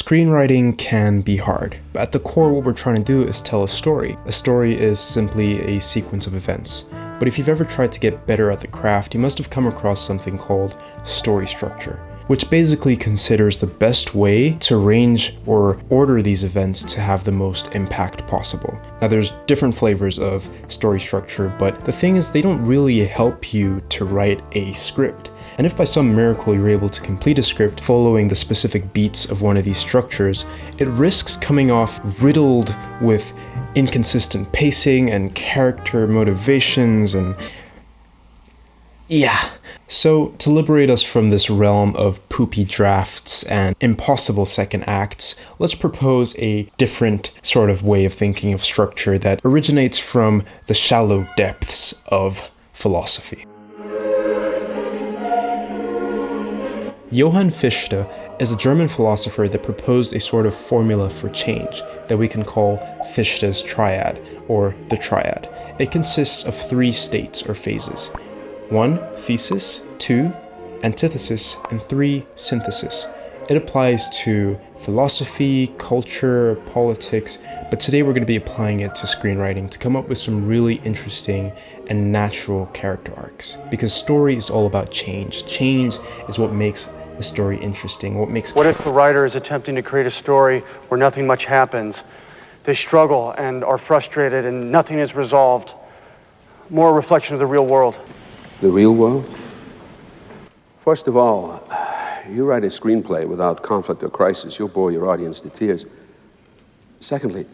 Screenwriting can be hard, but at the core what we're trying to do is tell a story. A story is simply a sequence of events. But if you've ever tried to get better at the craft, you must have come across something called story structure, which basically considers the best way to arrange or order these events to have the most impact possible. Now there's different flavors of story structure, but the thing is they don't really help you to write a script. And if by some miracle you're able to complete a script following the specific beats of one of these structures, it risks coming off riddled with inconsistent pacing and character motivations and yeah. So to liberate us from this realm of poopy drafts and impossible second acts, let's propose a different sort of way of thinking of structure that originates from the shallow depths of philosophy. Johann Fichte is a German philosopher that proposed a sort of formula for change that we can call Fichte's Triad, or the Triad. It consists of 3 states or phases. 1. Thesis, 2. Antithesis, and 3. Synthesis. It applies to philosophy, culture, politics, but today we're going to be applying it to screenwriting to come up with some really interesting and natural character arcs. Because story is all about change. Change is what makes a story interesting, What if the writer is attempting to create a story where nothing much happens? They struggle and are frustrated and nothing is resolved. More a reflection of the real world. The real world? First of all, you write a screenplay without conflict or crisis, you'll bore your audience to tears. Secondly,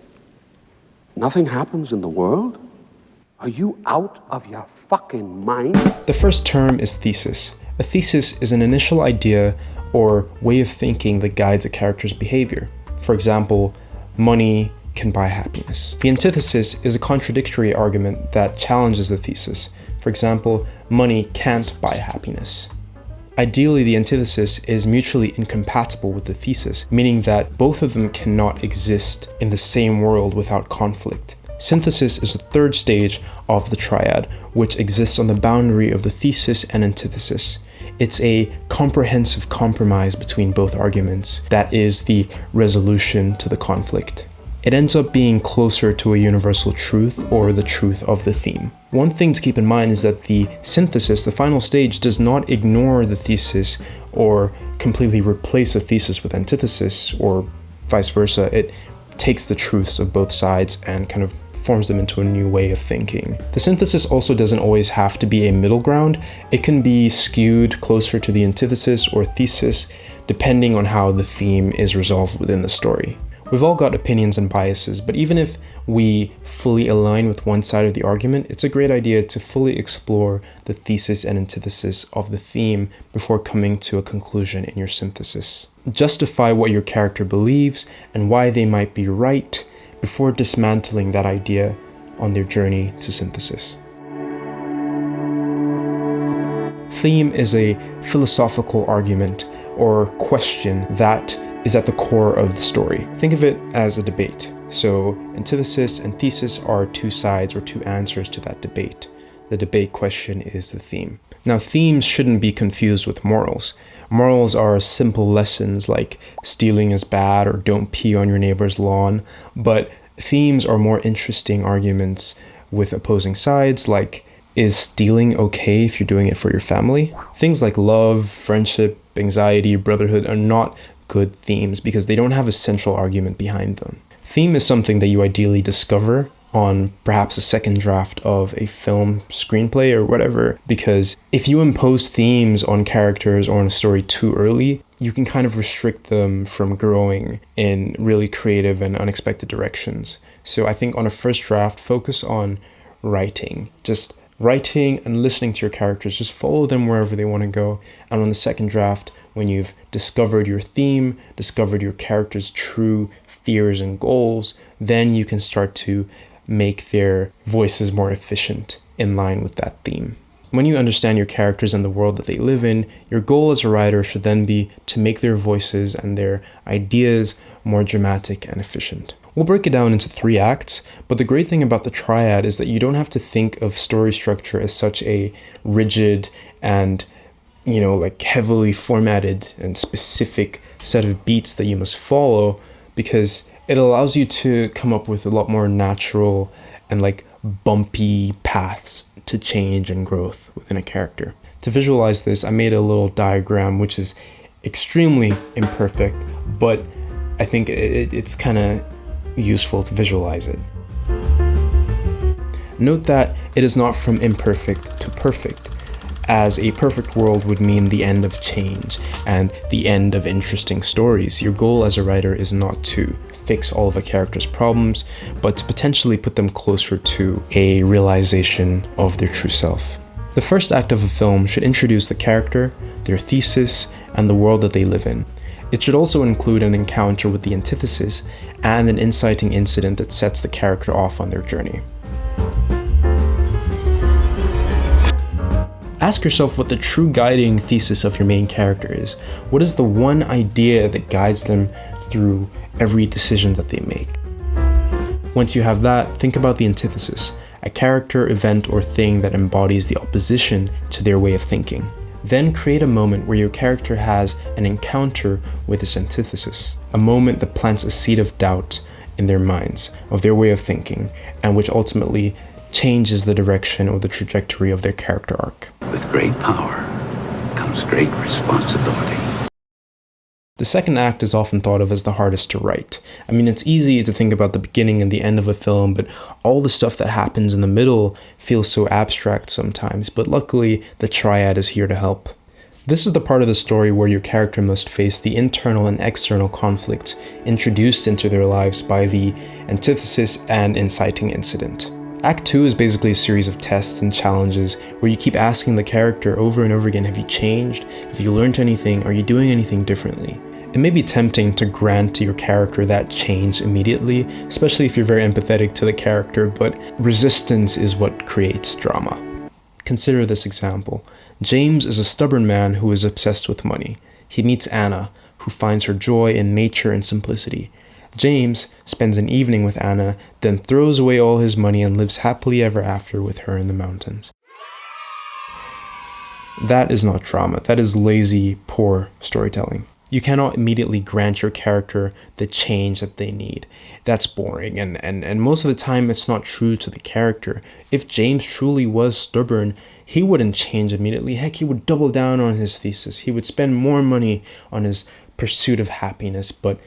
nothing happens in the world? Are you out of your fucking mind? The first term is thesis. A thesis is an initial idea or way of thinking that guides a character's behavior. For example, money can buy happiness. The antithesis is a contradictory argument that challenges the thesis. For example, money can't buy happiness. Ideally, the antithesis is mutually incompatible with the thesis, meaning that both of them cannot exist in the same world without conflict. Synthesis is the third stage of the triad, which exists on the boundary of the thesis and antithesis. It's a comprehensive compromise between both arguments that is the resolution to the conflict. It ends up being closer to a universal truth or the truth of the theme. One thing to keep in mind is that the synthesis, the final stage, does not ignore the thesis or completely replace a thesis with antithesis or vice versa. It takes the truths of both sides and kind of forms them into a new way of thinking. The synthesis also doesn't always have to be a middle ground. It can be skewed closer to the antithesis or thesis depending on how the theme is resolved within the story. We've all got opinions and biases, but even if we fully align with one side of the argument, it's a great idea to fully explore the thesis and antithesis of the theme before coming to a conclusion in your synthesis. Justify what your character believes and why they might be right before dismantling that idea on their journey to synthesis. Theme is a philosophical argument or question that is at the core of the story. Think of it as a debate. So antithesis and thesis are 2 sides or 2 answers to that debate. The debate question is the theme. Now, themes shouldn't be confused with morals. Morals are simple lessons like stealing is bad or don't pee on your neighbor's lawn, but themes are more interesting arguments with opposing sides like, is stealing okay if you're doing it for your family? Things like love, friendship, anxiety, brotherhood are not good themes because they don't have a central argument behind them. Theme is something that you ideally discover on perhaps a second draft of a film screenplay or whatever, because if you impose themes on characters or on a story too early, you can kind of restrict them from growing in really creative and unexpected directions. So I think on a first draft, focus on writing. Just writing and listening to your characters, just follow them wherever they want to go. And on the second draft, when you've discovered your theme, discovered your character's true fears and goals, then you can start to make their voices more efficient in line with that theme. When you understand your characters and the world that they live in, your goal as a writer should then be to make their voices and their ideas more dramatic and efficient. We'll break it down into 3 acts, but the great thing about the triad is that you don't have to think of story structure as such a rigid and, like heavily formatted and specific set of beats that you must follow, because it allows you to come up with a lot more natural and like bumpy paths to change and growth within a character. To visualize this, I made a little diagram which is extremely imperfect, but I think it's kind of useful to visualize it. Note that it is not from imperfect to perfect, as a perfect world would mean the end of change and the end of interesting stories. Your goal as a writer is not to fix all of a character's problems, but to potentially put them closer to a realization of their true self. The first act of a film should introduce the character, their thesis, and the world that they live in. It should also include an encounter with the antithesis and an inciting incident that sets the character off on their journey. Ask yourself what the true guiding thesis of your main character is. What is the one idea that guides them through every decision that they make? Once you have that, think about the antithesis, a character, event, or thing that embodies the opposition to their way of thinking. Then create a moment where your character has an encounter with this antithesis, a moment that plants a seed of doubt in their minds, of their way of thinking, and which ultimately changes the direction or the trajectory of their character arc. With great power comes great responsibility. The second act is often thought of as the hardest to write. I mean, it's easy to think about the beginning and the end of a film, but all the stuff that happens in the middle feels so abstract sometimes, but luckily the Triad is here to help. This is the part of the story where your character must face the internal and external conflicts introduced into their lives by the antithesis and inciting incident. Act 2 is basically a series of tests and challenges where you keep asking the character over and over again, have you changed? Have you learned anything? Are you doing anything differently? It may be tempting to grant to your character that change immediately, especially if you're very empathetic to the character, but resistance is what creates drama. Consider this example. James is a stubborn man who is obsessed with money. He meets Anna, who finds her joy in nature and simplicity. James spends an evening with Anna, then throws away all his money and lives happily ever after with her in the mountains. That is not drama. That is lazy, poor storytelling. You cannot immediately grant your character the change that they need. That's boring, and most of the time it's not true to the character. If James truly was stubborn, he wouldn't change immediately. Heck, he would double down on his thesis. He would spend more money on his pursuit of happiness, but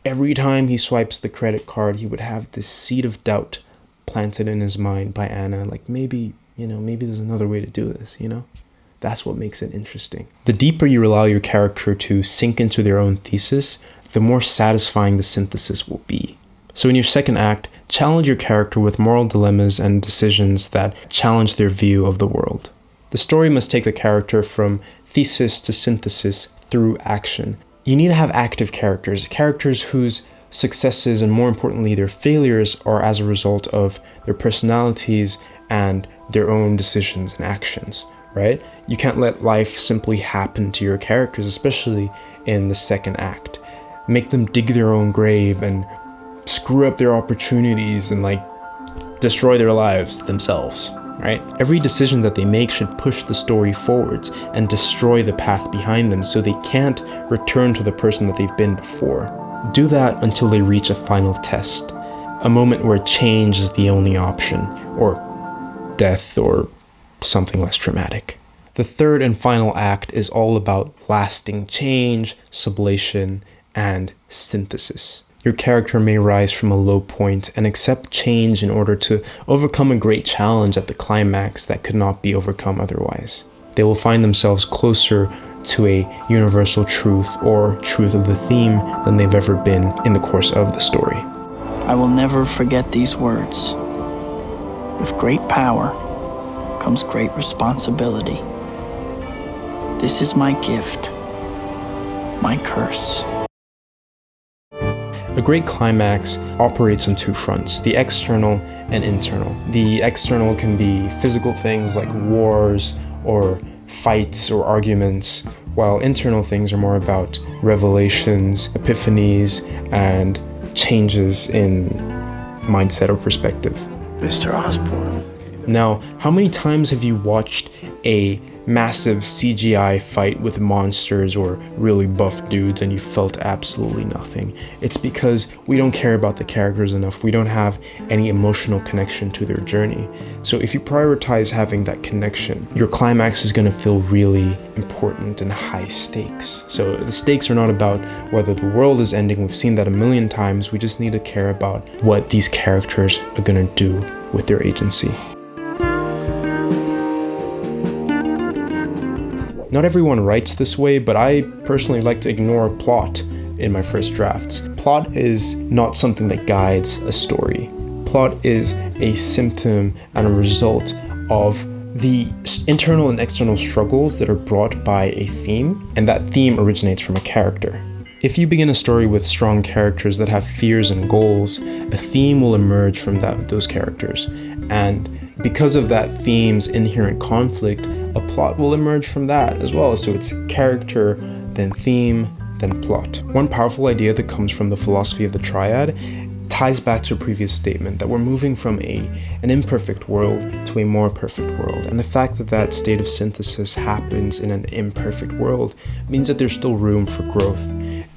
every time he swipes the credit card, he would have this seed of doubt planted in his mind by Anna, like maybe there's another way to do this, That's what makes it interesting. The deeper you allow your character to sink into their own thesis, the more satisfying the synthesis will be. So in your second act, challenge your character with moral dilemmas and decisions that challenge their view of the world. The story must take the character from thesis to synthesis through action. You need to have active characters whose successes and, more importantly, their failures are as a result of their personalities and their own decisions and actions, right? You can't let life simply happen to your characters, especially in the second act. Make them dig their own grave and screw up their opportunities and destroy their lives themselves, right? Every decision that they make should push the story forwards and destroy the path behind them so they can't return to the person that they've been before. Do that until they reach a final test, a moment where change is the only option, or death, or something less traumatic. The third and final act is all about lasting change, sublation, and synthesis. Your character may rise from a low point and accept change in order to overcome a great challenge at the climax that could not be overcome otherwise. They will find themselves closer to a universal truth or truth of the theme than they've ever been in the course of the story. I will never forget these words. With great power comes great responsibility. This is my gift, my curse. A great climax operates on two fronts, the external and internal. The external can be physical things like wars or fights or arguments, while internal things are more about revelations, epiphanies, and changes in mindset or perspective. Mr. Osborne. Now, how many times have you watched a massive CGI fight with monsters or really buff dudes and you felt absolutely nothing. It's because we don't care about the characters enough. We don't have any emotional connection to their journey. So if you prioritize having that connection, your climax is going to feel really important and high stakes. So the stakes are not about whether the world is ending. We've seen that a million times. We just need to care about what these characters are going to do with their agency. Not everyone writes this way, but I personally like to ignore plot in my first drafts. Plot is not something that guides a story. Plot is a symptom and a result of the internal and external struggles that are brought by a theme, and that theme originates from a character. If you begin a story with strong characters that have fears and goals, a theme will emerge from those characters. And because of that theme's inherent conflict, a plot will emerge from that as well. So it's character, then theme, then plot. One powerful idea that comes from the philosophy of the Triad ties back to a previous statement that we're moving from an imperfect world to a more perfect world. And the fact that that state of synthesis happens in an imperfect world means that there's still room for growth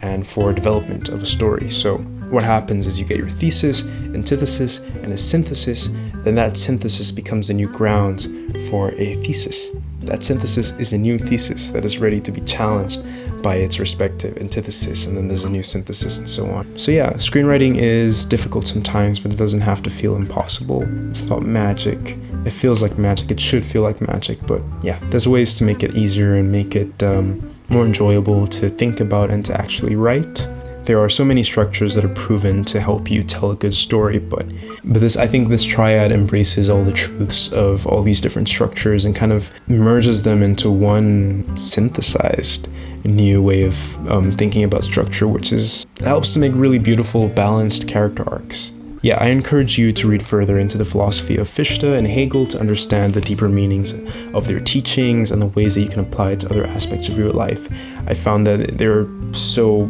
and for development of a story. So what happens is you get your thesis, antithesis, and a synthesis. Then that synthesis becomes the new grounds for a thesis. That synthesis is a new thesis that is ready to be challenged by its respective antithesis, and then there's a new synthesis and so on. So yeah, screenwriting is difficult sometimes, but it doesn't have to feel impossible. It's not magic. It feels like magic. It should feel like magic, but yeah, there's ways to make it easier and make it more enjoyable to think about and to actually write. There are so many structures that are proven to help you tell a good story, but I think this triad embraces all the truths of all these different structures and kind of merges them into one synthesized new way of thinking about structure, which helps to make really beautiful, balanced character arcs. Yeah, I encourage you to read further into the philosophy of Fichte and Hegel to understand the deeper meanings of their teachings and the ways that you can apply it to other aspects of your life. I found that they're so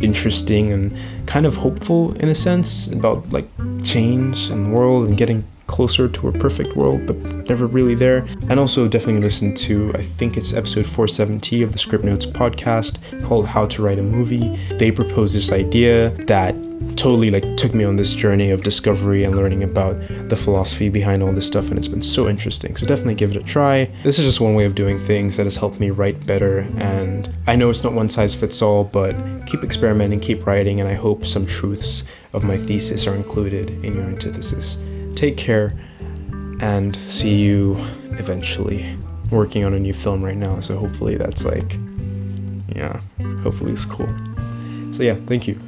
interesting and kind of hopeful in a sense about like change in the world and getting closer to a perfect world, but never really there. And also definitely listen to, I think it's episode 470 of the Script Notes podcast called How to Write a Movie. They proposed this idea that totally took me on this journey of discovery and learning about the philosophy behind all this stuff, and it's been so interesting. So definitely give it a try. This is just one way of doing things that has helped me write better, and I know it's not one size fits all, but keep experimenting, keep writing, and I hope some truths of my thesis are included in your antithesis. Take care, and see you eventually. Working on a new film right now, so hopefully that's hopefully it's cool. So yeah, thank you.